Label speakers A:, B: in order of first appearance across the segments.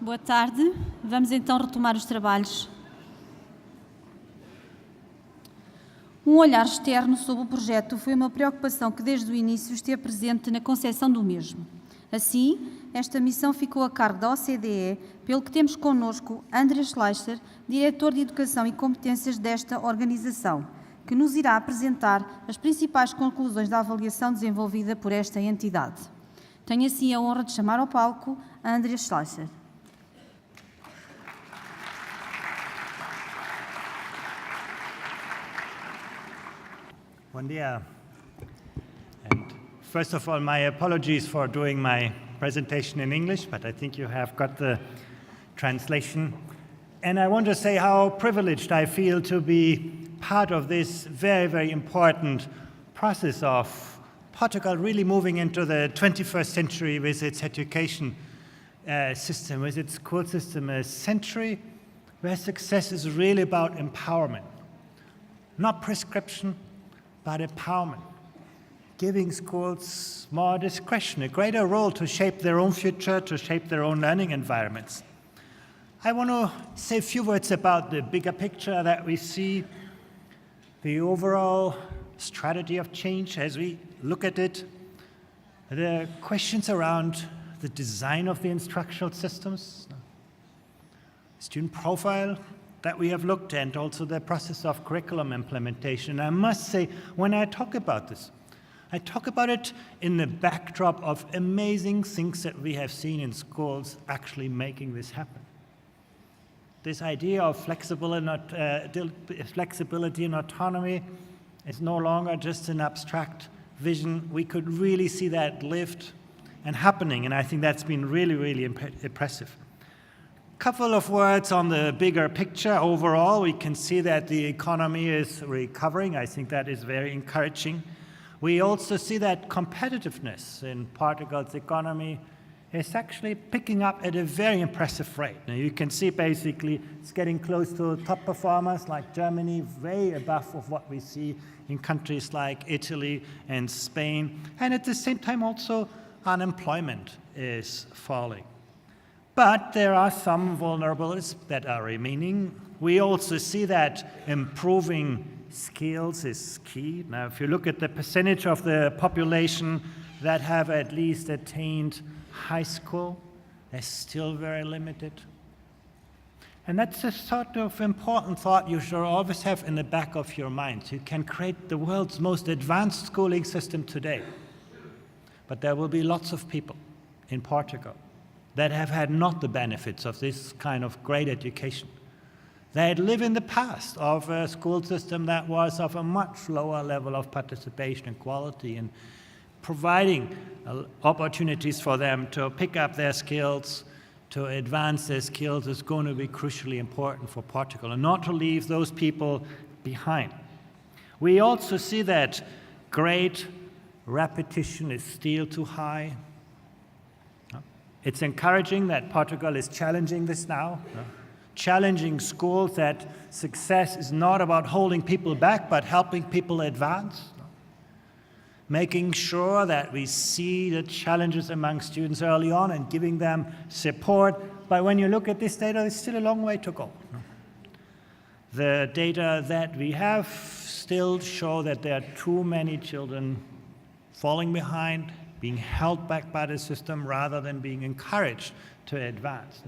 A: Boa tarde. Vamos então retomar os trabalhos. Um olhar externo sobre o projeto foi uma preocupação que desde o início esteve presente na concepção do mesmo. Assim, esta missão ficou a cargo da OCDE, pelo que temos connosco Andreas Schleicher, diretor de Educação e Competências desta organização, que nos irá apresentar as principais conclusões da avaliação desenvolvida por esta entidade. Tenho assim a honra de chamar ao palco Andreas Schleicher.
B: Bom dia. And first of all, my apologies for doing my presentation in English, but I think you have got the translation. And I want to say how privileged I feel to be part of this very, very important process of Portugal really moving into the 21st century with its education system, with its school system, a century where success is really about empowerment, not prescription, but empowerment, giving schools more discretion, a greater role to shape their own future, to shape their own learning environments. I want to say a few words about the bigger picture that we see, the overall strategy of change as we look at it, the questions around the design of the instructional systems, student profile that we have looked at, and also the process of curriculum implementation. I must say, when I talk about this, I talk about it in the backdrop of amazing things that we have seen in schools actually making this happen. This idea of flexibility and autonomy is no longer just an abstract vision. We could really see that lived and happening, and I think that's been really, really impressive. Couple of words on the bigger picture. Overall, we can see that the economy is recovering. I think that is very encouraging. We also see that competitiveness in Portugal's economy is actually picking up at a very impressive rate. Now you can see basically it's getting close to top performers like Germany, way above of what we see in countries like Italy and Spain. And at the same time also unemployment is falling. But there are some vulnerabilities that are remaining. We also see that improving skills is key. Now, if you look at the percentage of the population that have at least attained high school, they're still very limited. And that's a sort of important thought you should always have in the back of your mind. You can create the world's most advanced schooling system today, but there will be lots of people in Portugal that have had not the benefits of this kind of great education. They live in the past of a school system that was of a much lower level of participation and quality, and providing opportunities for them to pick up their skills, to advance their skills is going to be crucially important for Portugal, and not to leave those people behind. We also see that grade repetition is still too high. It's encouraging that Portugal is challenging this now, challenging schools that success is not about holding people back, but helping people advance, making sure that we see the challenges among students early on and giving them support. But when you look at this data, there's still a long way to go. The data that we have still show that there are too many children falling behind, being held back by the system rather than being encouraged to advance.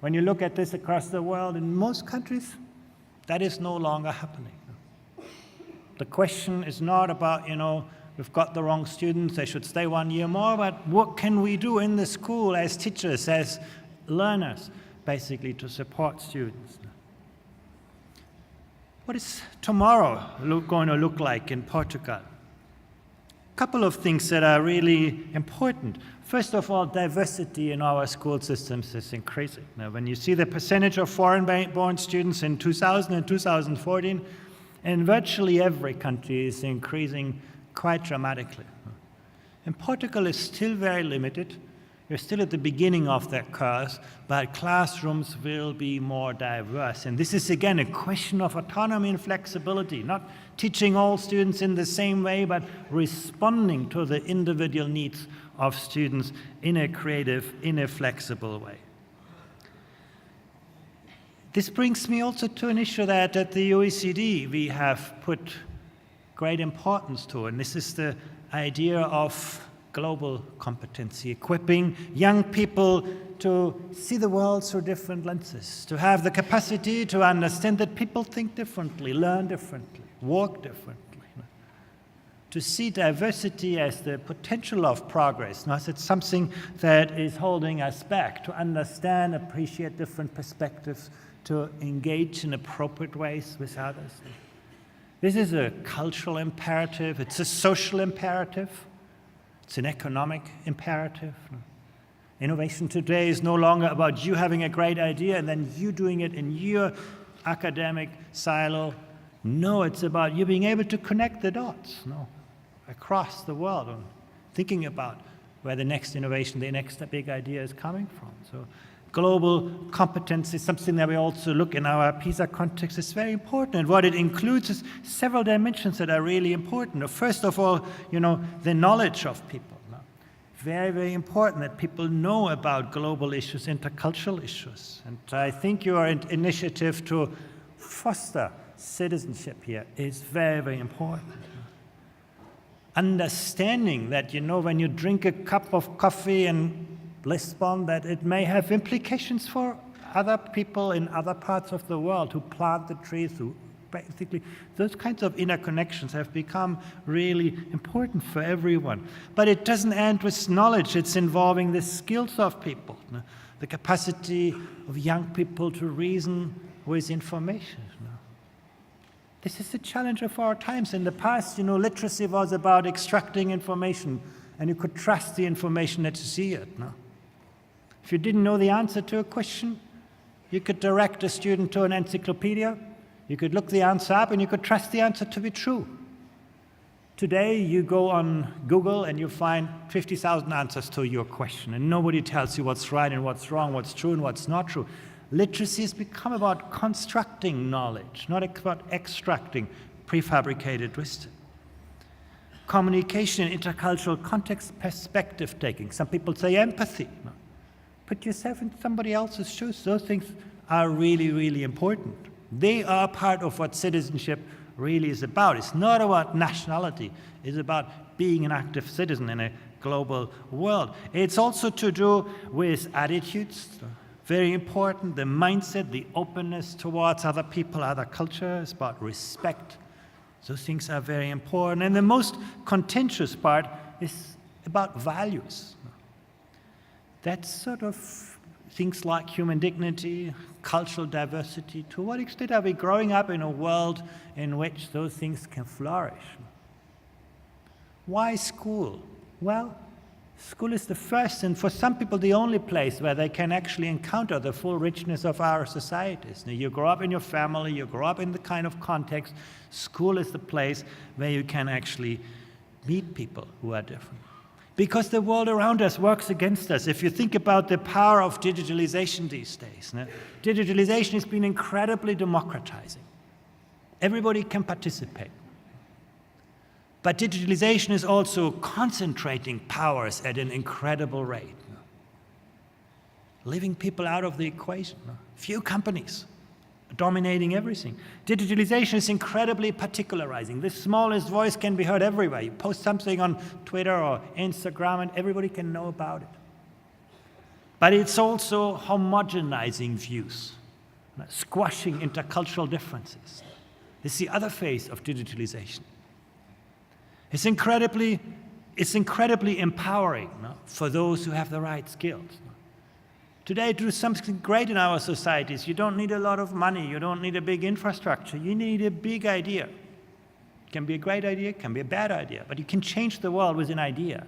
B: When you look at this across the world, in most countries, that is no longer happening. The question is not about, we've got the wrong students, they should stay 1 year more, but what can we do in the school as teachers, as learners, basically to support students? What is tomorrow going to look like in Portugal? Couple of things that are really important. First of all, diversity in our school systems is increasing. Now, when you see the percentage of foreign-born students in 2000 and 2014, in virtually every country is increasing quite dramatically. And Portugal is still very limited. We're still at the beginning of that curve, but classrooms will be more diverse. And this is, again, a question of autonomy and flexibility, not teaching all students in the same way, but responding to the individual needs of students in a creative, in a flexible way. This brings me also to an issue that at the OECD we have put great importance to, and this is the idea of global competency, equipping young people to see the world through different lenses, to have the capacity to understand that people think differently, learn differently, work differently, to see diversity as the potential of progress, not as it's something that is holding us back, to understand, appreciate different perspectives, to engage in appropriate ways with others. This is a cultural imperative, it's a social imperative, it's an economic imperative. Innovation today is no longer about you having a great idea and then you doing it in your academic silo. No, it's about you being able to connect the dots across the world and thinking about where the next innovation, the next big idea is coming from. So global competence is something that we also look in our PISA context is very important. And what it includes is several dimensions that are really important. First of all, the knowledge of people. Very, very important that people know about global issues, intercultural issues. And I think your initiative to foster citizenship here is very, very important. Understanding that, when you drink a cup of coffee in Lisbon, that it may have implications for other people in other parts of the world who plant the trees, who basically, those kinds of interconnections have become really important for everyone. But it doesn't end with knowledge, it's involving the skills of people, the capacity of young people to reason with information. This is the challenge of our times. In the past, literacy was about extracting information, and you could trust the information that you see it. If you didn't know the answer to a question, you could direct a student to an encyclopedia, you could look the answer up, and you could trust the answer to be true. Today, you go on Google and you find 50,000 answers to your question, and nobody tells you what's right and what's wrong, what's true and what's not true. Literacy has become about constructing knowledge, not about extracting prefabricated wisdom. Communication in intercultural context, perspective taking. Some people say empathy. Put yourself in somebody else's shoes. Those things are really, really important. They are part of what citizenship really is about. It's not about nationality. It's about being an active citizen in a global world. It's also to do with attitudes. Very important, the mindset, the openness towards other people, other cultures, about respect. Those things are very important. And the most contentious part is about values. That's sort of things like human dignity, cultural diversity. To what extent are we growing up in a world in which those things can flourish? Why school? Well, school is the first and for some people the only place where they can actually encounter the full richness of our societies. Now, you grow up in your family, you grow up in the kind of context. School is the place where you can actually meet people who are different. Because the world around us works against us. If you think about the power of digitalization these days, digitalization has been incredibly democratizing. Everybody can participate. But digitalization is also concentrating powers at an incredible rate, leaving people out of the equation. Few companies dominating everything. Digitalization is incredibly particularizing. The smallest voice can be heard everywhere. You post something on Twitter or Instagram and everybody can know about it. But it's also homogenizing views, squashing intercultural differences. This is the other phase of digitalization. It's incredibly empowering for those who have the right skills. Today, to do something great in our societies, you don't need a lot of money, you don't need a big infrastructure, you need a big idea. It can be a great idea, it can be a bad idea, but you can change the world with an idea.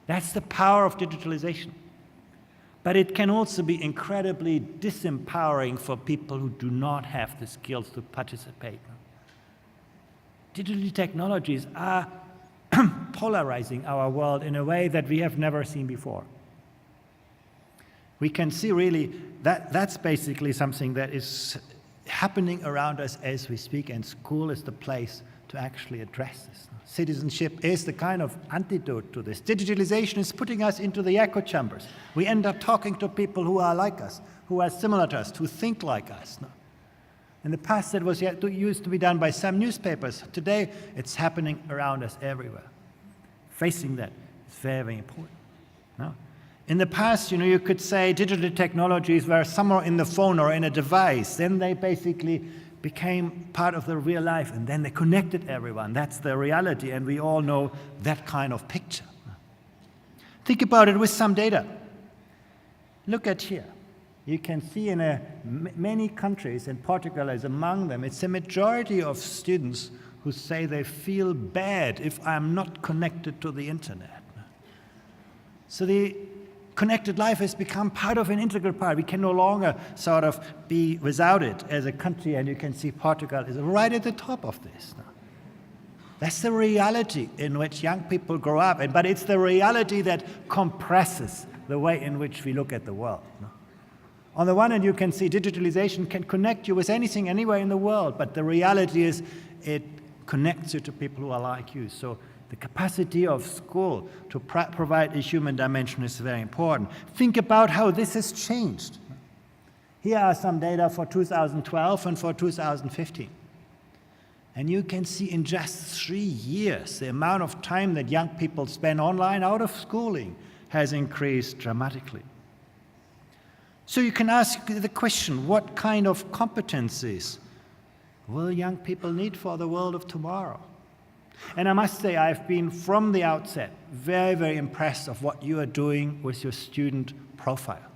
B: That's the power of digitalization. But it can also be incredibly disempowering for people who do not have the skills to participate. Digital technologies are polarizing our world in a way that we have never seen before. We can see really that that's basically something that is happening around us as we speak, and school is the place to actually address this. Citizenship is the kind of antidote to this. Digitalization is putting us into the echo chambers. We end up talking to people who are like us, who are similar to us, who think like us. No? In the past, it was used to be done by some newspapers. Today, it's happening around us everywhere. Facing that is very, very important. No? In the past, you could say digital technologies were somewhere in the phone or in a device. Then they basically became part of the real life, and then they connected everyone. That's the reality, and we all know that kind of picture. Think about it with some data. Look at here. You can see in many countries, and Portugal is among them, it's a majority of students who say they feel bad if I'm not connected to the internet. So the connected life has become part of an integral part. We can no longer sort of be without it as a country, and you can see Portugal is right at the top of this. That's the reality in which young people grow up, but it's the reality that compresses the way in which we look at the world. On the one hand, you can see digitalization can connect you with anything, anywhere in the world, but the reality is it connects you to people who are like you. So the capacity of school to provide a human dimension is very important. Think about how this has changed. Here are some data for 2012 and for 2015. And you can see in just 3 years, the amount of time that young people spend online out of schooling has increased dramatically. So you can ask the question, what kind of competencies will young people need for the world of tomorrow? And I must say, I've been from the outset very, very impressed of what you are doing with your student profile.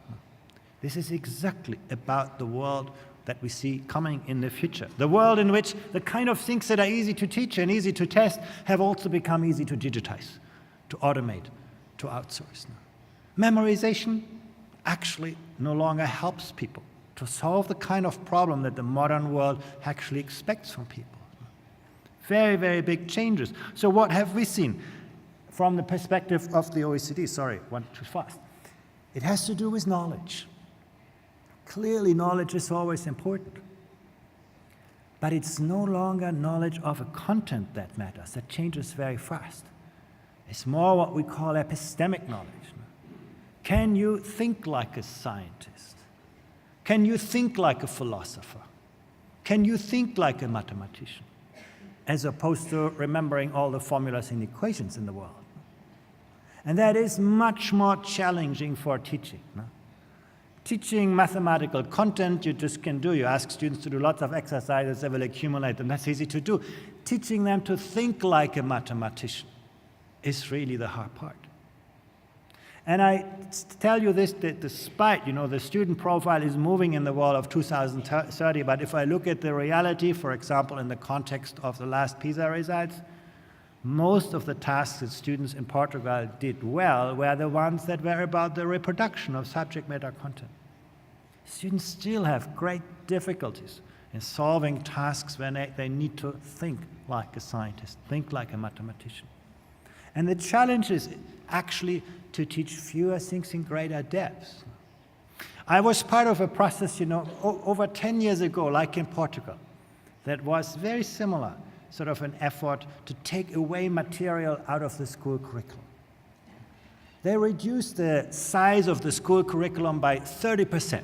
B: This is exactly about the world that we see coming in the future. The world in which the kind of things that are easy to teach and easy to test have also become easy to digitize, to automate, to outsource. Memorization actually no longer helps people to solve the kind of problem that the modern world actually expects from people. Very, very big changes. So what have we seen from the perspective of the OECD? Sorry, went too fast. It has to do with knowledge. Clearly, knowledge is always important. But it's no longer knowledge of a content that matters. That changes very fast. It's more what we call epistemic knowledge. Can you think like a scientist? Can you think like a philosopher? Can you think like a mathematician? As opposed to remembering all the formulas and equations in the world. And that is much more challenging for teaching. No? Teaching mathematical content, you just can do. You ask students to do lots of exercises, they will accumulate them. That's easy to do. Teaching them to think like a mathematician is really the hard part. And I tell you this, that despite, the student profile is moving in the world of 2030, but if I look at the reality, for example, in the context of the last PISA results, most of the tasks that students in Portugal did well were the ones that were about the reproduction of subject matter content. Students still have great difficulties in solving tasks when they need to think like a scientist, think like a mathematician. And the challenge is actually to teach fewer things in greater depth. I was part of a process, over 10 years ago, like in Portugal, that was very similar, sort of an effort to take away material out of the school curriculum. They reduced the size of the school curriculum by 30%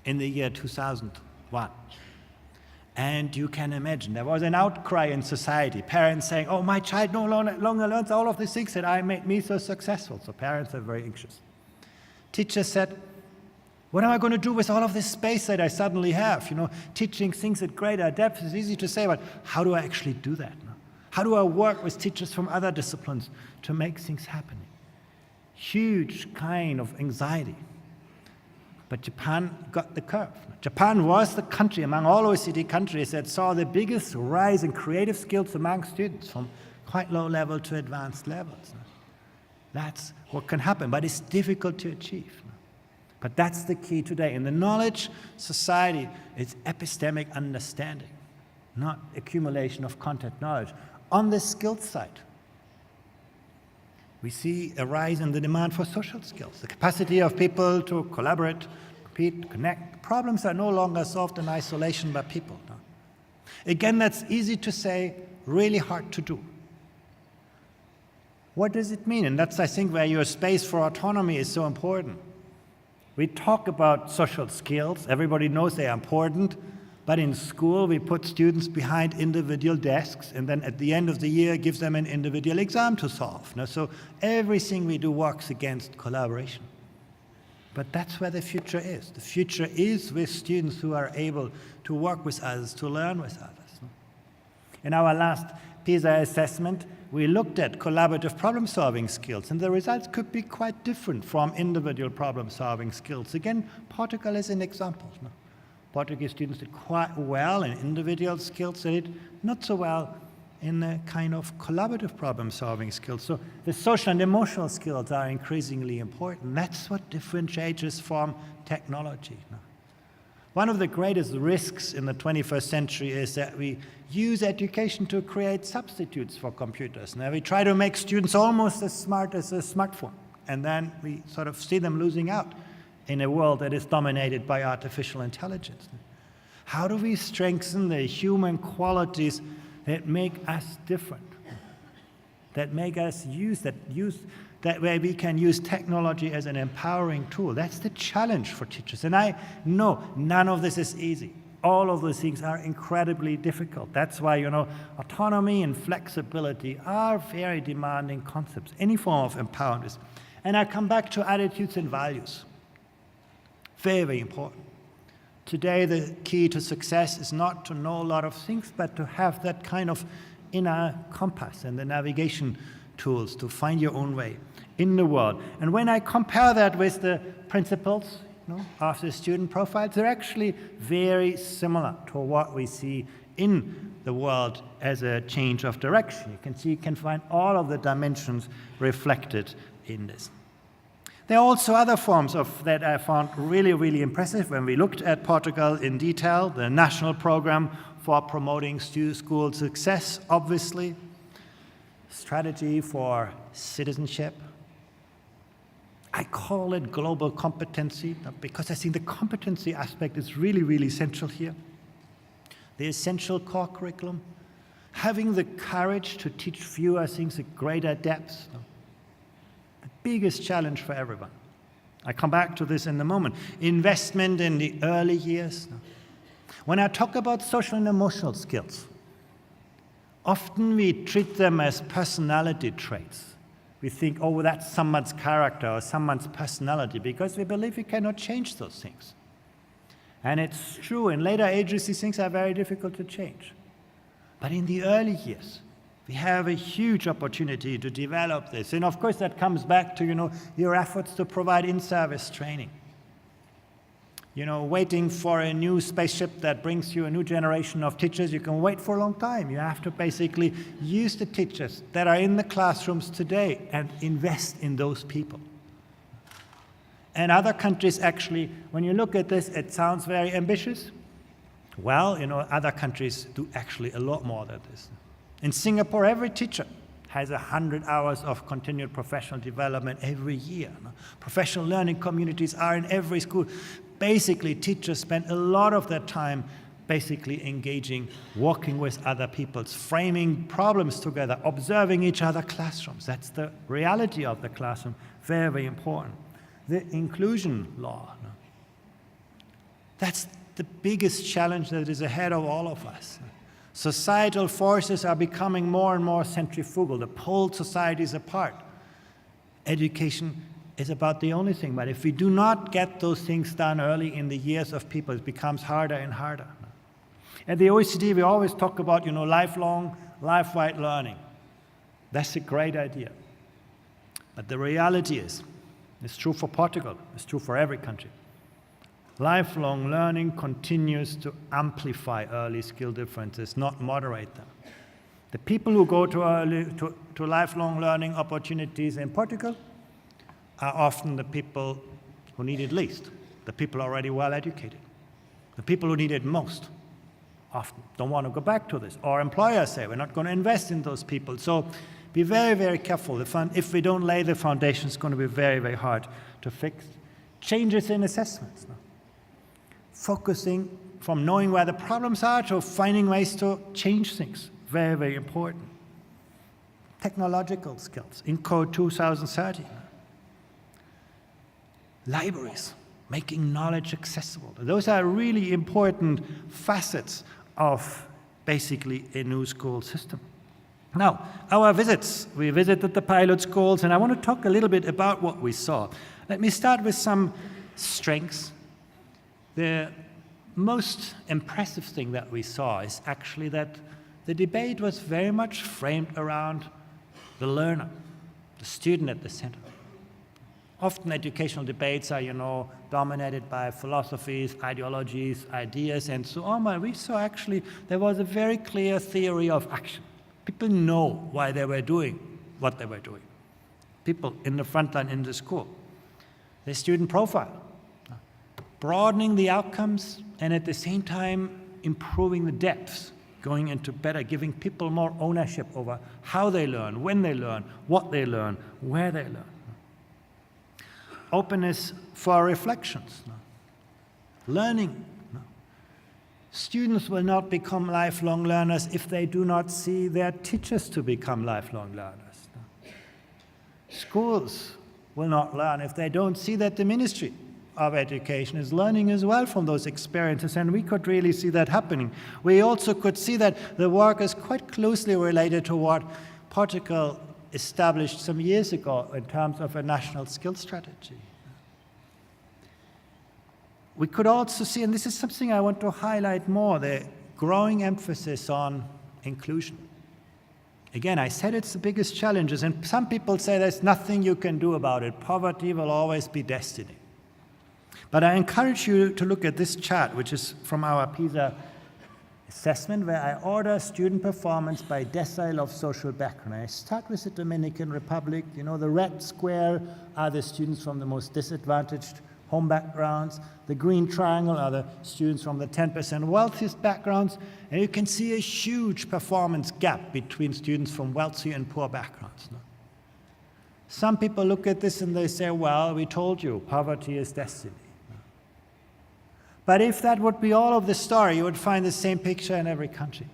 B: in the year 2001. And you can imagine, there was an outcry in society, parents saying, oh, my child no longer learns all of these things that I made me so successful. So parents are very anxious. Teachers said, what am I going to do with all of this space that I suddenly have? Teaching things at greater depth is easy to say, but how do I actually do that? How do I work with teachers from other disciplines to make things happen? Huge kind of anxiety. But Japan got the curve. Japan was the country among all OECD countries that saw the biggest rise in creative skills among students from quite low level to advanced levels. That's what can happen, but it's difficult to achieve. But that's the key today. In the knowledge society, it's epistemic understanding, not accumulation of content knowledge. On the skills side, we see a rise in the demand for social skills, the capacity of people to collaborate, compete, connect. Problems are no longer solved in isolation by people. No? Again, that's easy to say, really hard to do. What does it mean? And that's, I think, where your space for autonomy is so important. We talk about social skills. Everybody knows they are important. But in school, we put students behind individual desks, and then at the end of the year, give them an individual exam to solve. So everything we do works against collaboration. But that's where the future is. The future is with students who are able to work with others, to learn with others. In our last PISA assessment, we looked at collaborative problem-solving skills, and the results could be quite different from individual problem-solving skills. Again, Portugal is an example. Portuguese students did quite well in individual skills, they did not so well in the kind of collaborative problem-solving skills. So the social and emotional skills are increasingly important. That's what differentiates us from technology. One of the greatest risks in the 21st century is that we use education to create substitutes for computers. Now we try to make students almost as smart as a smartphone, and then we sort of see them losing out in a world that is dominated by artificial intelligence. How do we strengthen the human qualities that make us different, that make us that way we can use technology as an empowering tool? That's the challenge for teachers. And I know none of this is easy. All of those things are incredibly difficult. That's why, autonomy and flexibility are very demanding concepts, any form of empowerment. And I come back to attitudes and values. Very, very important. Today, the key to success is not to know a lot of things, but to have that kind of inner compass and the navigation tools to find your own way in the world. And when I compare that with the principles of the student profiles, they're actually very similar to what we see in the world as a change of direction. You can find all of the dimensions reflected in this. There are also other forms that I found really, really impressive when we looked at Portugal in detail. The National Program for Promoting School Success, obviously. Strategy for Citizenship. I call it global competency because I think the competency aspect is really, really essential here. The essential core curriculum. Having the courage to teach fewer things at greater depth. The biggest challenge for everyone. I come back to this in a moment. Investment in the early years. When I talk about social and emotional skills, often we treat them as personality traits. We think, oh, that's someone's character or someone's personality, because we believe we cannot change those things. And it's true, in later ages, these things are very difficult to change. But in the early years, we have a huge opportunity to develop this. And of course, that comes back to, your efforts to provide in-service training. Waiting for a new spaceship that brings you a new generation of teachers, you can wait for a long time. You have to basically use the teachers that are in the classrooms today and invest in those people. And other countries actually, when you look at this, it sounds very ambitious. Well, other countries do actually a lot more than this. In Singapore, every teacher has 100 hours of continued professional development every year. Professional learning communities are in every school. Basically, teachers spend a lot of their time basically engaging, working with other people, framing problems together, observing each other's classrooms. That's the reality of the classroom, very, very important. The inclusion law. That's the biggest challenge that is ahead of all of us. Societal forces are becoming more and more centrifugal. They pull societies apart. Education is about the only thing, but if we do not get those things done early in the years of people, it becomes harder and harder. At the OECD, we always talk about, lifelong, life-wide learning. That's a great idea. But the reality is, it's true for Portugal, it's true for every country. Lifelong learning continues to amplify early skill differences, not moderate them. The people who go to lifelong learning opportunities in Portugal are often the people who need it least, the people already well educated. The people who need it most often don't want to go back to this, or employers say we're not going to invest in those people. So be very, very careful. If we don't lay the foundation, it's going to be very, very hard to fix. Changes in assessments. Focusing from knowing where the problems are to finding ways to change things. Very, very important. Technological skills in Code 2030. Libraries. making knowledge accessible. Those are really important facets of basically a new school system. Now, our visits, we visited the pilot schools, and I want to talk a little bit about what we saw. Let me start with some strengths. The most impressive thing that we saw is actually that the debate was very much framed around the learner, the student at the center. Often educational debates are, dominated by philosophies, ideologies, ideas, and so on. But we saw actually there was a very clear theory of action. People know why they were doing what they were doing. People in the front line in the school. The student profile, broadening the outcomes and at the same time improving the depths, going into better, giving people more ownership over how they learn, when they learn, what they learn, where they learn. Openness for reflections. Learning. Students will not become lifelong learners if they do not see their teachers to become lifelong learners. Schools will not learn if they don't see that the Ministry of Education is learning as well from those experiences, and we could really see that happening. We also could see that the work is quite closely related to what Portugal established some years ago in terms of a national skills strategy. We could also see, and this is something I want to highlight more, the growing emphasis on inclusion. Again, I said it's the biggest challenges, and some people say there's nothing you can do about it. Poverty will always be destiny. But I encourage you to look at this chart, which is from our PISA assessment, where I order student performance by decile of social background. I start with the Dominican Republic. The red square are the students from the most disadvantaged home backgrounds. The green triangle are the students from the 10% wealthiest backgrounds. And you can see a huge performance gap between students from wealthy and poor backgrounds. Some people look at this and they say, well, we told you, poverty is destiny. But if that would be all of the story, you would find the same picture in every country.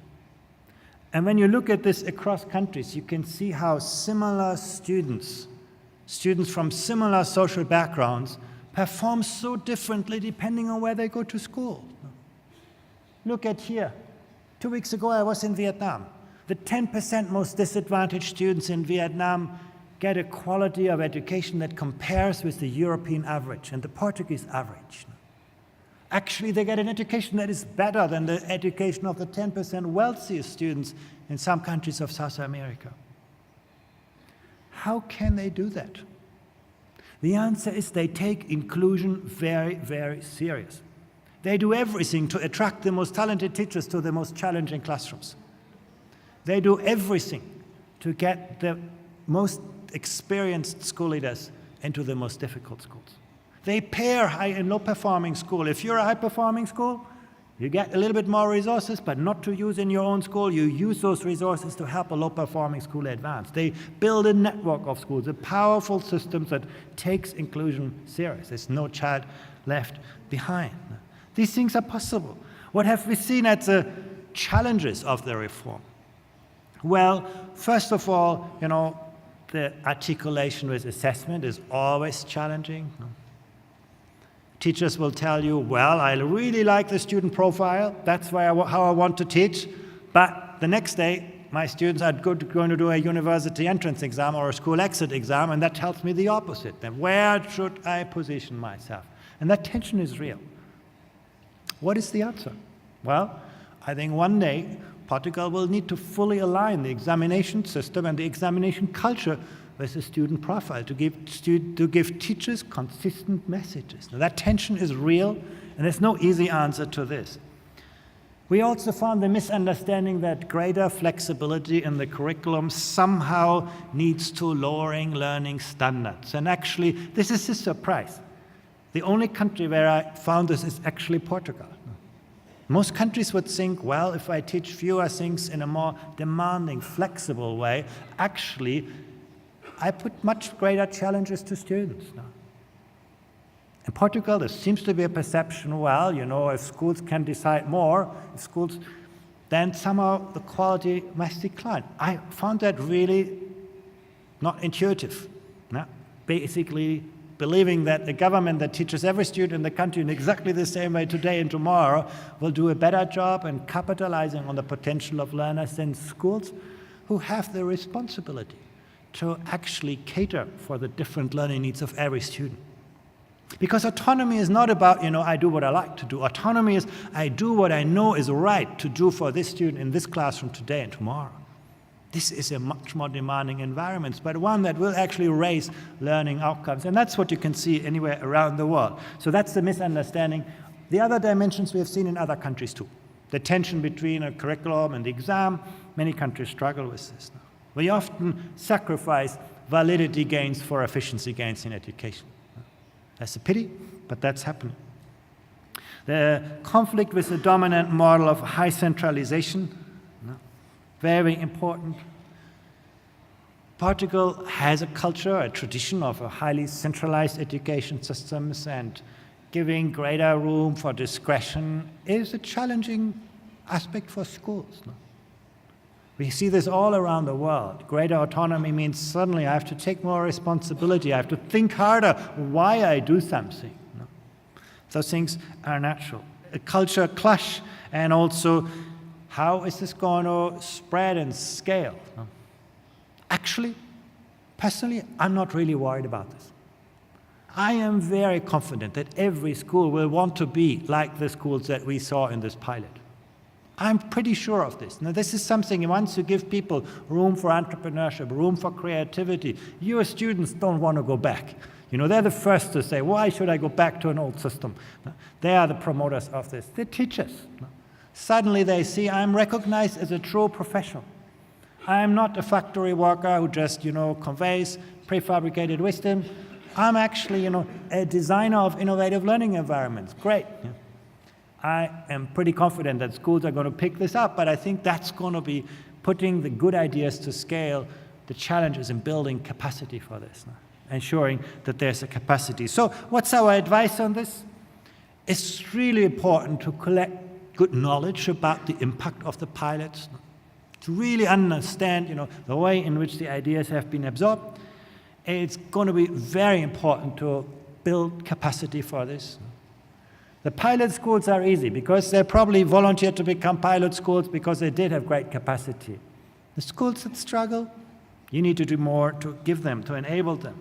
B: And when you look at this across countries, you can see how similar students from similar social backgrounds, perform so differently depending on where they go to school. Look at here. 2 weeks ago, I was in Vietnam. The 10% most disadvantaged students in Vietnam get a quality of education that compares with the European average and the Portuguese average. Actually, they get an education that is better than the education of the 10% wealthiest students in some countries of South America. How can they do that? The answer is they take inclusion very, very serious. They do everything to attract the most talented teachers to the most challenging classrooms. They do everything to get the most experienced school leaders into the most difficult schools. They pair high and low performing school. If you're a high performing school, you get a little bit more resources, but not to use in your own school. You use those resources to help a low-performing school advance. They build a network of schools, a powerful system that takes inclusion serious. There's no child left behind. These things are possible. What have we seen as the challenges of the reform? Well, first of all, the articulation with assessment is always challenging. Teachers will tell you, well, I really like the student profile. That's how I want to teach. But the next day, my students are going to do a university entrance exam or a school exit exam, and that tells me the opposite. Then where should I position myself? And that tension is real. What is the answer? Well, I think one day, Portugal will need to fully align the examination system and the examination culture with the student profile to give teachers consistent messages. Now, that tension is real, and there's no easy answer to this. We also found the misunderstanding that greater flexibility in the curriculum somehow needs to lowering learning standards. And actually, this is a surprise. The only country where I found this is actually Portugal. Most countries would think, well, if I teach fewer things in a more demanding, flexible way, actually, I put much greater challenges to students now. In Portugal, there seems to be a perception, well, if schools can decide more, then somehow the quality must decline. I found that really not intuitive. Basically, believing that a government that teaches every student in the country in exactly the same way today and tomorrow will do a better job in capitalizing on the potential of learners than schools who have the responsibility to actually cater for the different learning needs of every student. Because autonomy is not about, I do what I like to do. Autonomy is I do what I know is right to do for this student in this classroom today and tomorrow. This is a much more demanding environment, but one that will actually raise learning outcomes. And that's what you can see anywhere around the world. So that's the misunderstanding. The other dimensions we have seen in other countries too. The tension between a curriculum and the exam. Many countries struggle with this now. We often sacrifice validity gains for efficiency gains in education. That's a pity, but that's happening. The conflict with the dominant model of high centralization, very important. Portugal has a culture, a tradition of a highly centralized education systems, and giving greater room for discretion is a challenging aspect for schools. We see this all around the world. Greater autonomy means suddenly I have to take more responsibility. I have to think harder why I do something. Those things are natural. A culture clash, and also how is this going to spread and scale? Actually, personally, I'm not really worried about this. I am very confident that every school will want to be like the schools that we saw in this pilot. I'm pretty sure of this. Now, this is something, once you give people room for entrepreneurship, room for creativity, your students don't want to go back. They're the first to say, why should I go back to an old system? They are the promoters of this. The teachers. Suddenly they see I'm recognized as a true professional. I'm not a factory worker who just, conveys prefabricated wisdom. I'm actually, a designer of innovative learning environments. Great. I am pretty confident that schools are going to pick this up, but I think that's going to be putting the good ideas to scale. The challenge is in building capacity for this, ensuring that there's a capacity. So what's our advice on this? It's really important to collect good knowledge about the impact of the pilots, to really understand, the way in which the ideas have been absorbed. It's going to be very important to build capacity for this. The pilot schools are easy because they probably volunteered to become pilot schools because they did have great capacity. The schools that struggle, you need to do more to give them, to enable them.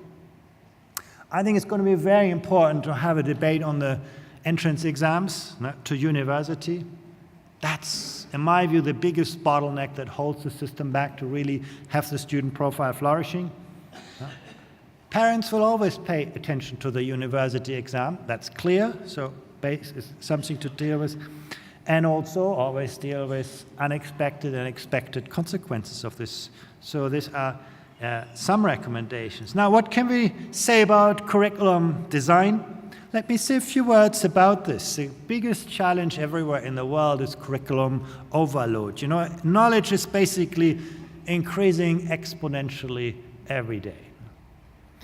B: I think it's going to be very important to have a debate on the entrance exams to university. That's, in my view, the biggest bottleneck that holds the system back to really have the student profile flourishing. Parents will always pay attention to the university exam. That's clear. So base is something to deal with. And also always deal with unexpected and expected consequences of this. So these are some recommendations. Now, what can we say about curriculum design? Let me say a few words about this. The biggest challenge everywhere in the world is curriculum overload. Knowledge is basically increasing exponentially every day.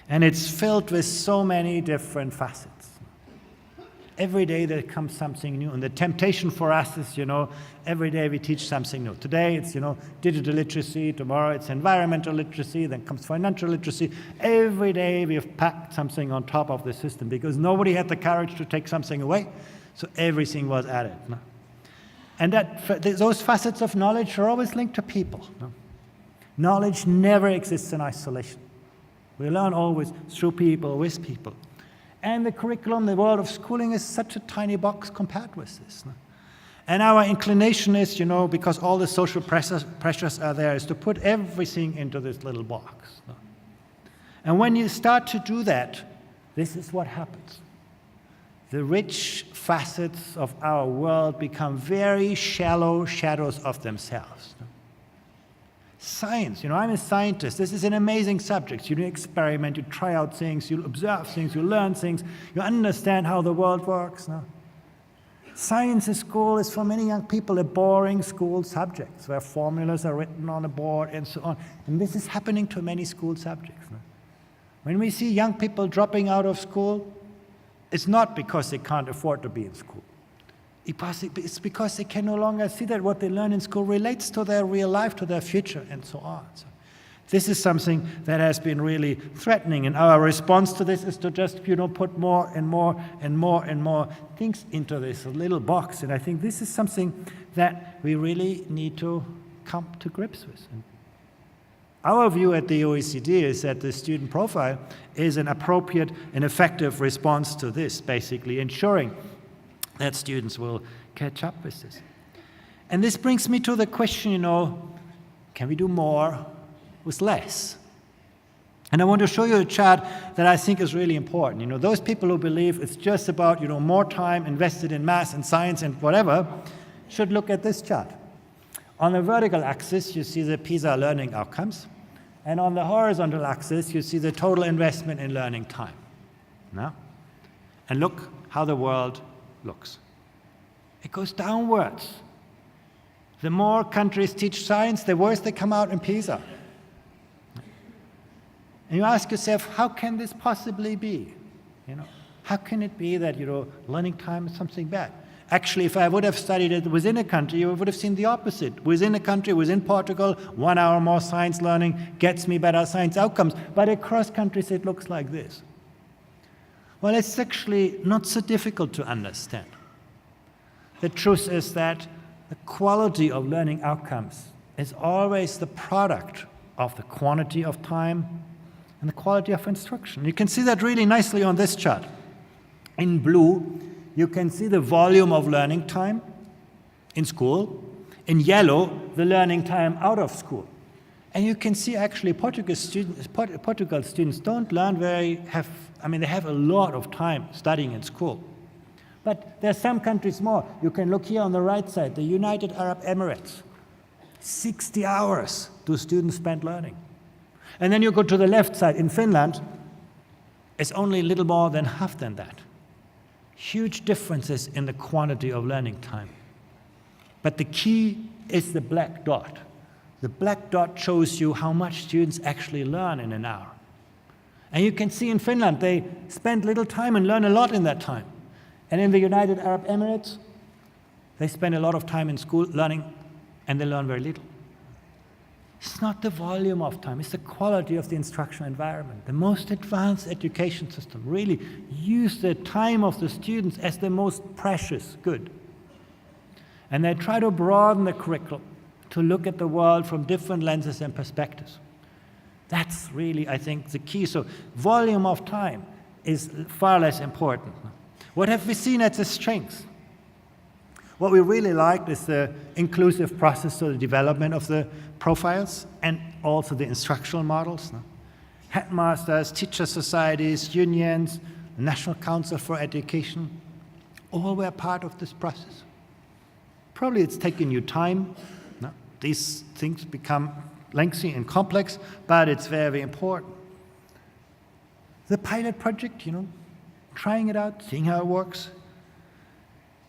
B: And it's filled with so many different facets. Every day there comes something new. And the temptation for us is, every day we teach something new. Today it's, digital literacy. Tomorrow it's environmental literacy. Then comes financial literacy. Every day we have packed something on top of the system because nobody had the courage to take something away. So everything was added. And those facets of knowledge are always linked to people. Knowledge never exists in isolation. We learn always through people, with people. And the curriculum, the world of schooling is such a tiny box compared with this. And our inclination is, because all the social pressures are there, is to put everything into this little box. And when you start to do that, this is what happens. The rich facets of our world become very shallow shadows of themselves. Science, I'm a scientist. This is an amazing subject. You experiment, you try out things, you observe things, you learn things, you understand how the world works. Science in school is for many young people a boring school subject where formulas are written on a board and so on. And this is happening to many school subjects. When we see young people dropping out of school, it's not because they can't afford to be in school. It's because they can no longer see that what they learn in school relates to their real life, to their future, and so on. So This is something that has been really threatening, and our response to this is to just, put more and more and more and more things into this little box. And I think this is something that we really need to come to grips with. And our view at the OECD is that the student profile is an appropriate and effective response to this, basically ensuring that students will catch up with this. And this brings me to the question, can we do more with less? And I want to show you a chart that I think is really important. Those people who believe it's just about, more time invested in math and science and whatever, should look at this chart. On the vertical axis, you see the PISA learning outcomes. And on the horizontal axis, you see the total investment in learning time. Now, and look how the world looks. It goes downwards. The more countries teach science, the worse they come out in PISA. And you ask yourself, how can this possibly be? How can it be that, learning time is something bad? Actually, if I would have studied it within a country, you would have seen the opposite. Within a country, within Portugal, 1 hour more science learning gets me better science outcomes. But across countries, it looks like this. Well, it's actually not so difficult to understand. The truth is that the quality of learning outcomes is always the product of the quantity of time and the quality of instruction. You can see that really nicely on this chart. In blue, you can see the volume of learning time in school. In yellow, the learning time out of school. And you can see actually Portugal students don't learn they have a lot of time studying in school. But there are some countries more. You can look here on the right side, the United Arab Emirates. 60 hours do students spend learning. And then you go to the left side, in Finland, it's only a little more than half than that. Huge differences in the quantity of learning time. But the key is the black dot. The black dot shows you how much students actually learn in an hour. And you can see in Finland, they spend little time and learn a lot in that time. And in the United Arab Emirates, they spend a lot of time in school learning, and they learn very little. It's not the volume of time, it's the quality of the instructional environment. The most advanced education system really use the time of the students as the most precious good. And they try to broaden the curriculum to look at the world from different lenses and perspectives. That's really, I think, the key. So volume of time is far less important. What have we seen as the strengths? What we really liked is the inclusive process, so the development of the profiles and also the instructional models. Headmasters, teacher societies, unions, the National Council for Education, all were part of this process. Probably it's taken you time. These things become lengthy and complex, but it's very important. The pilot project, trying it out, seeing how it works.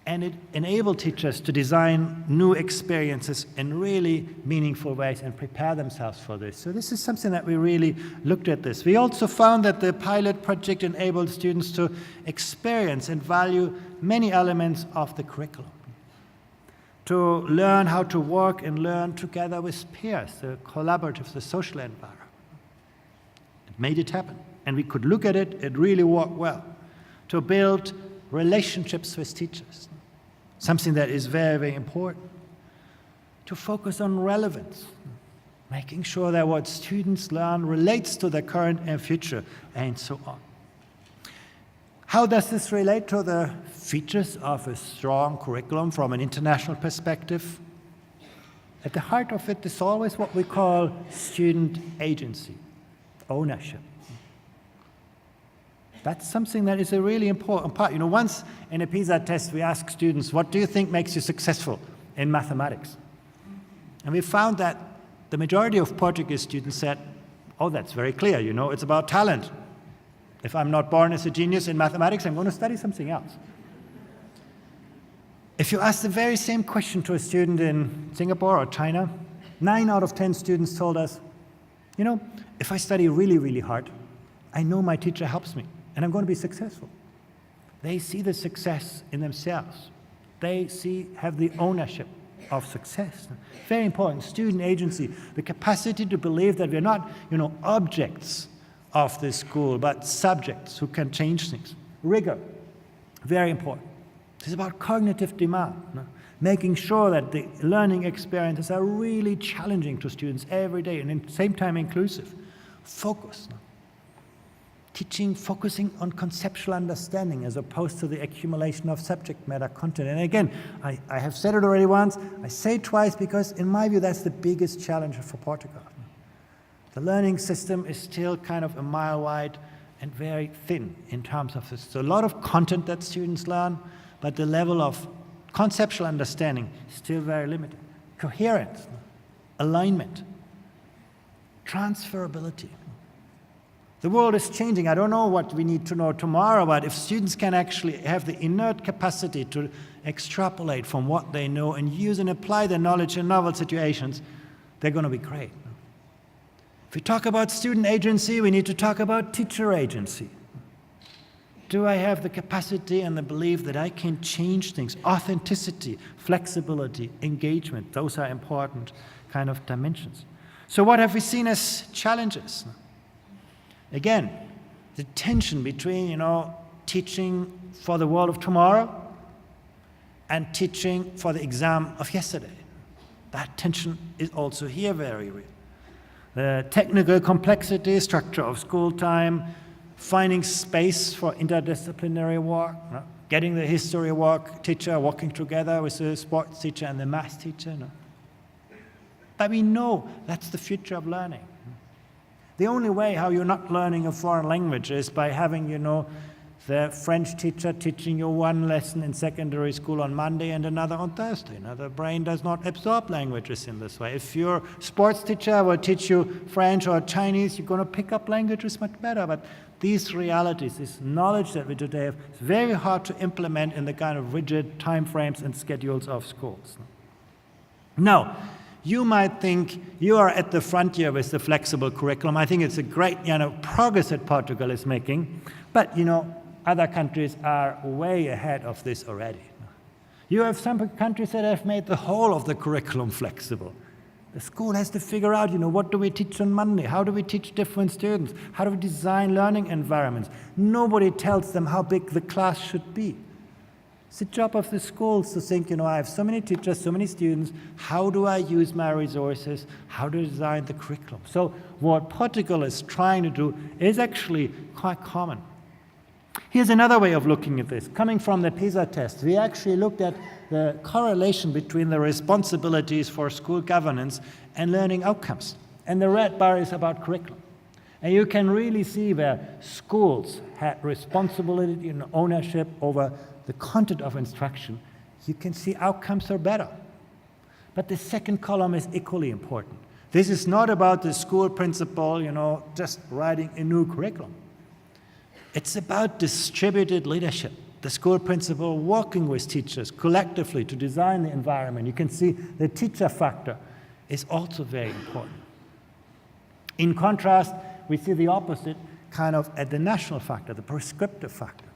B: And it enabled teachers to design new experiences in really meaningful ways and prepare themselves for this. So this is something that we really looked at this. We also found that the pilot project enabled students to experience and value many elements of the curriculum. To learn how to work and learn together with peers, the collaborative, the social environment. It made it happen. And we could look at it, it really worked well. To build relationships with teachers, something that is very, very important. To focus on relevance, making sure that what students learn relates to their current and future, and so on. How does this relate to the features of a strong curriculum from an international perspective? At the heart of it is always what we call student agency, ownership. That's something that is a really important part. Once in a PISA test, we ask students, what do you think makes you successful in mathematics? And we found that the majority of Portuguese students said, oh, that's very clear, it's about talent. If I'm not born as a genius in mathematics, I'm going to study something else. If you ask the very same question to a student in Singapore or China, 9 out of 10 students told us, if I study really, really hard, I know my teacher helps me, and I'm going to be successful. They see the success in themselves. They have the ownership of success. Very important. Student agency, the capacity to believe that we're not, objects of the school, but subjects who can change things. Rigor, very important. This is about cognitive demand, making sure that the learning experiences are really challenging to students every day and at the same time inclusive. Focus. Teaching, focusing on conceptual understanding as opposed to the accumulation of subject matter content. And again, I have said it already once, I say it twice because in my view that's the biggest challenge for Portugal. The learning system is still kind of a mile wide and very thin in terms of this. So a lot of content that students learn, but the level of conceptual understanding is still very limited. Coherence, alignment, transferability. The world is changing. I don't know what we need to know tomorrow, but if students can actually have the inert capacity to extrapolate from what they know and use and apply their knowledge in novel situations, they're going to be great. If we talk about student agency, we need to talk about teacher agency. Do I have the capacity and the belief that I can change things? Authenticity, flexibility, engagement, those are important kind of dimensions. So what have we seen as challenges? Again, the tension between, teaching for the world of tomorrow and teaching for the exam of yesterday. That tension is also here very real. The technical complexity, structure of school time, finding space for interdisciplinary work, getting the history teacher working together with the sports teacher and the math teacher. But we know that's the future of learning. The only way how you're not learning a foreign language is by having, the French teacher teaching you one lesson in secondary school on Monday and another on Thursday. Now, the brain does not absorb languages in this way. If your sports teacher will teach you French or Chinese, you're going to pick up languages much better. But these realities, this knowledge that we today have, is very hard to implement in the kind of rigid time frames and schedules of schools. Now, you might think you are at the frontier with the flexible curriculum. I think it's a great progress that Portugal is making. But, other countries are way ahead of this already. You have some countries that have made the whole of the curriculum flexible. The school has to figure out, what do we teach on Monday? How do we teach different students? How do we design learning environments? Nobody tells them how big the class should be. It's the job of the schools to think, I have so many teachers, so many students, how do I use my resources? How do I design the curriculum? So what Portugal is trying to do is actually quite common. Here's another way of looking at this. Coming from the PISA test, we actually looked at the correlation between the responsibilities for school governance and learning outcomes. And the red bar is about curriculum. And you can really see where schools had responsibility and ownership over the content of instruction. You can see outcomes are better. But the second column is equally important. This is not about the school principal, just writing a new curriculum. It's about distributed leadership. The school principal working with teachers collectively to design the environment. You can see the teacher factor is also very important. In contrast, we see the opposite kind of at the national factor, the prescriptive factor.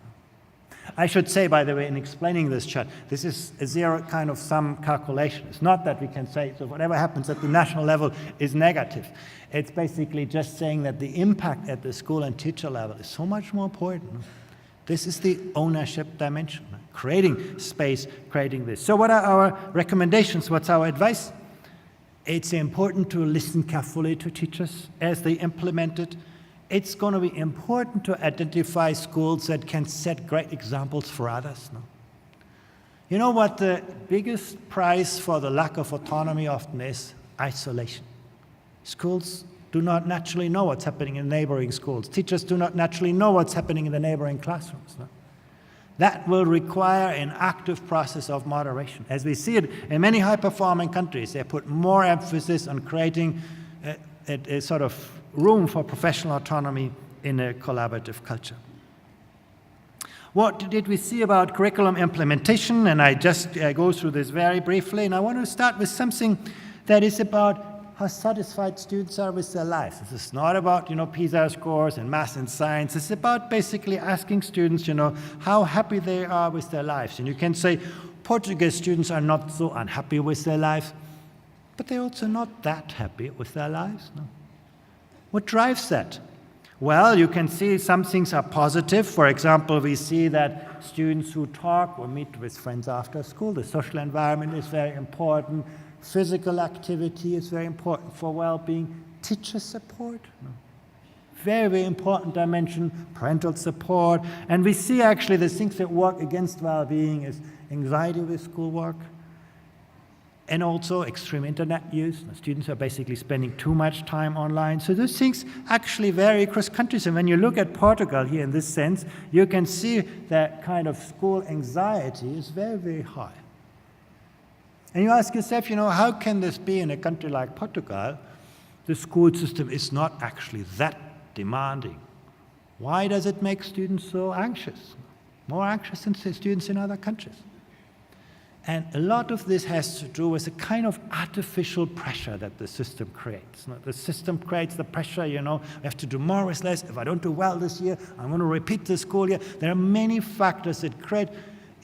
B: I should say, by the way, in explaining this chart, this is a zero kind of sum calculation. It's not that we can say, so whatever happens at the national level is negative. It's basically just saying that the impact at the school and teacher level is so much more important. This is the ownership dimension, creating space, creating this. So what are our recommendations? What's our advice? It's important to listen carefully to teachers as they implement it. It's going to be important to identify schools that can set great examples for others. You know what the biggest price for the lack of autonomy often is? Isolation. Schools do not naturally know what's happening in neighboring schools. Teachers do not naturally know what's happening in the neighboring classrooms. That will require an active process of moderation. As we see it in many high-performing countries, they put more emphasis on creating a sort of room for professional autonomy in a collaborative culture. What did we see about curriculum implementation? And I just go through this very briefly. And I want to start with something that is about how satisfied students are with their lives. This is not about, PISA scores and math and science. It's about basically asking students, how happy they are with their lives. And you can say Portuguese students are not so unhappy with their lives, but they're also not that happy with their lives. No. What drives that? Well, you can see some things are positive. For example, we see that students who talk or meet with friends after school, the social environment is very important. Physical activity is very important for well-being. Teacher support, no. Very, very important dimension, parental support. And we see actually the things that work against well-being is anxiety with schoolwork, and also extreme internet use. The students are basically spending too much time online. So those things actually vary across countries. And when you look at Portugal here in this sense, you can see that kind of school anxiety is very, very high. And you ask yourself, how can this be in a country like Portugal? The school system is not actually that demanding. Why does it make students so anxious? More anxious than students in other countries. And a lot of this has to do with a kind of artificial pressure that the system creates. The system creates the pressure, we have to do more with less. If I don't do well this year, I'm going to repeat the school year. There are many factors that create,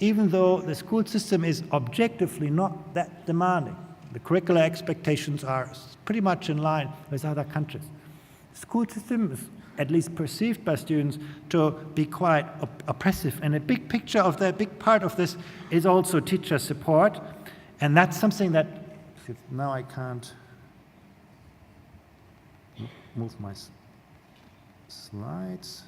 B: even though the school system is objectively not that demanding. The curricular expectations are pretty much in line with other countries. The school system is at least perceived by students to be quite oppressive. And a big part of this is also teacher support. And that's something that, now I can't move my slides.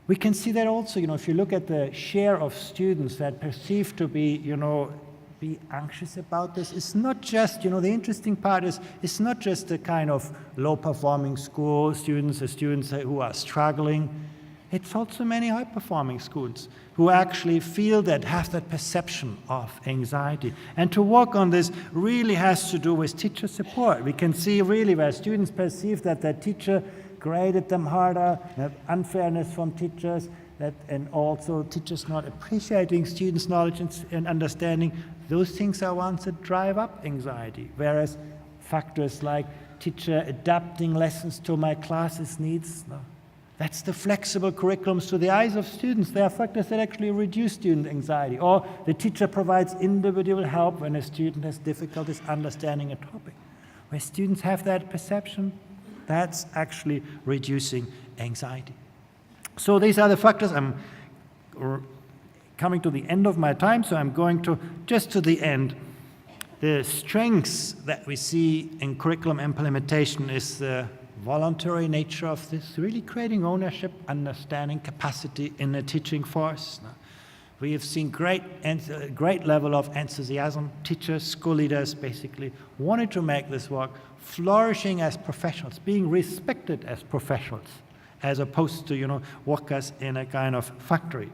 B: We can see that also, if you look at the share of students that perceive to be, be anxious about this. It's not just, the interesting part is, it's not just the kind of low-performing school students, the students who are struggling. It's also many high-performing students who actually feel that, have that perception of anxiety. And to work on this really has to do with teacher support. We can see really where students perceive that their teacher graded them harder, unfairness from teachers, and also teachers not appreciating students' knowledge and understanding. Those things are ones that drive up anxiety, whereas factors like teacher adapting lessons to my class's needs, that's the flexible curriculums to the eyes of students. They are factors that actually reduce student anxiety. Or the teacher provides individual help when a student has difficulties understanding a topic. Where students have that perception, that's actually reducing anxiety. So these are the factors. I'm coming to the end of my time, so I'm going to just to the end. The strengths that we see in curriculum implementation is the voluntary nature of this, really creating ownership, understanding, capacity in the teaching force. We have seen great level of enthusiasm. Teachers, school leaders basically wanted to make this work, flourishing as professionals, being respected as professionals, as opposed to, workers in a kind of factory.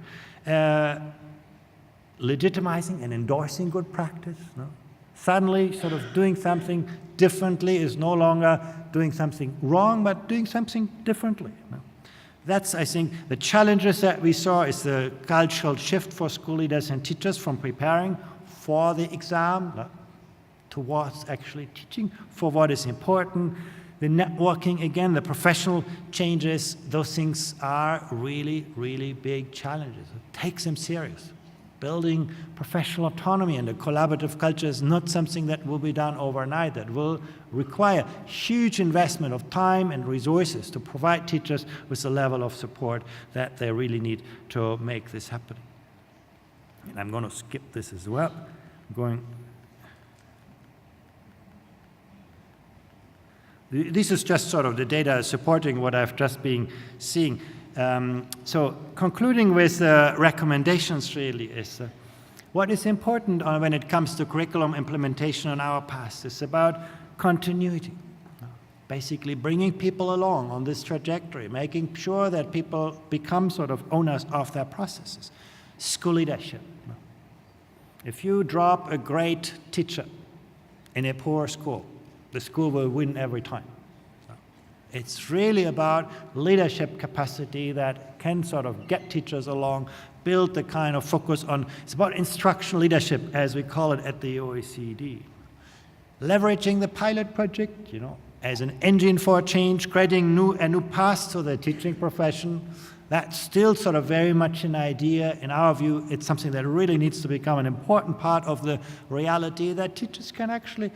B: Legitimizing and endorsing good practice. Suddenly, sort of doing something differently is no longer doing something wrong, but doing something differently. That's, I think, the challenges that we saw is the cultural shift for school leaders and teachers from preparing for the exam towards actually teaching for what is important. The networking, again, the professional changes, those things are really, really big challenges. Take them serious. Building professional autonomy and a collaborative culture is not something that will be done overnight. That will require huge investment of time and resources to provide teachers with the level of support that they really need to make this happen. And I'm going to skip this as well. This is just sort of the data supporting what I've just been seeing. So concluding with recommendations really is what is important when it comes to curriculum implementation on our path is about continuity. Basically bringing people along on this trajectory, making sure that people become sort of owners of their processes. School leadership. If you drop a great teacher in a poor school, the school will win every time. It's really about leadership capacity that can sort of get teachers along, build the kind of focus on, it's about instructional leadership, as we call it at the OECD. Leveraging the pilot project, as an engine for change, creating new paths to the teaching profession, That's still sort of very much an idea. In our view, it's something that really needs to become an important part of the reality that teachers can actually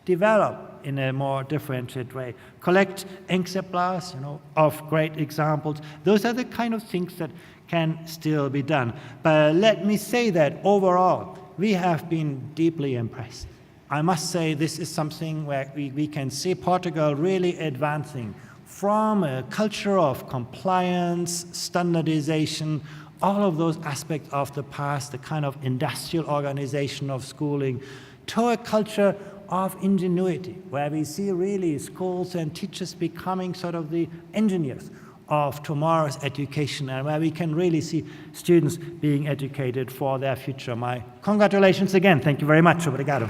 B: develop in a more differentiated way. Collect exemplars, of great examples. Those are the kind of things that can still be done. But let me say that overall, we have been deeply impressed. I must say this is something where we can see Portugal really advancing from a culture of compliance, standardization, all of those aspects of the past, the kind of industrial organization of schooling, to a culture of ingenuity, where we see really schools and teachers becoming sort of the engineers of tomorrow's education, and where we can really see students being educated for their future. My congratulations again. Thank you very much. Obrigado.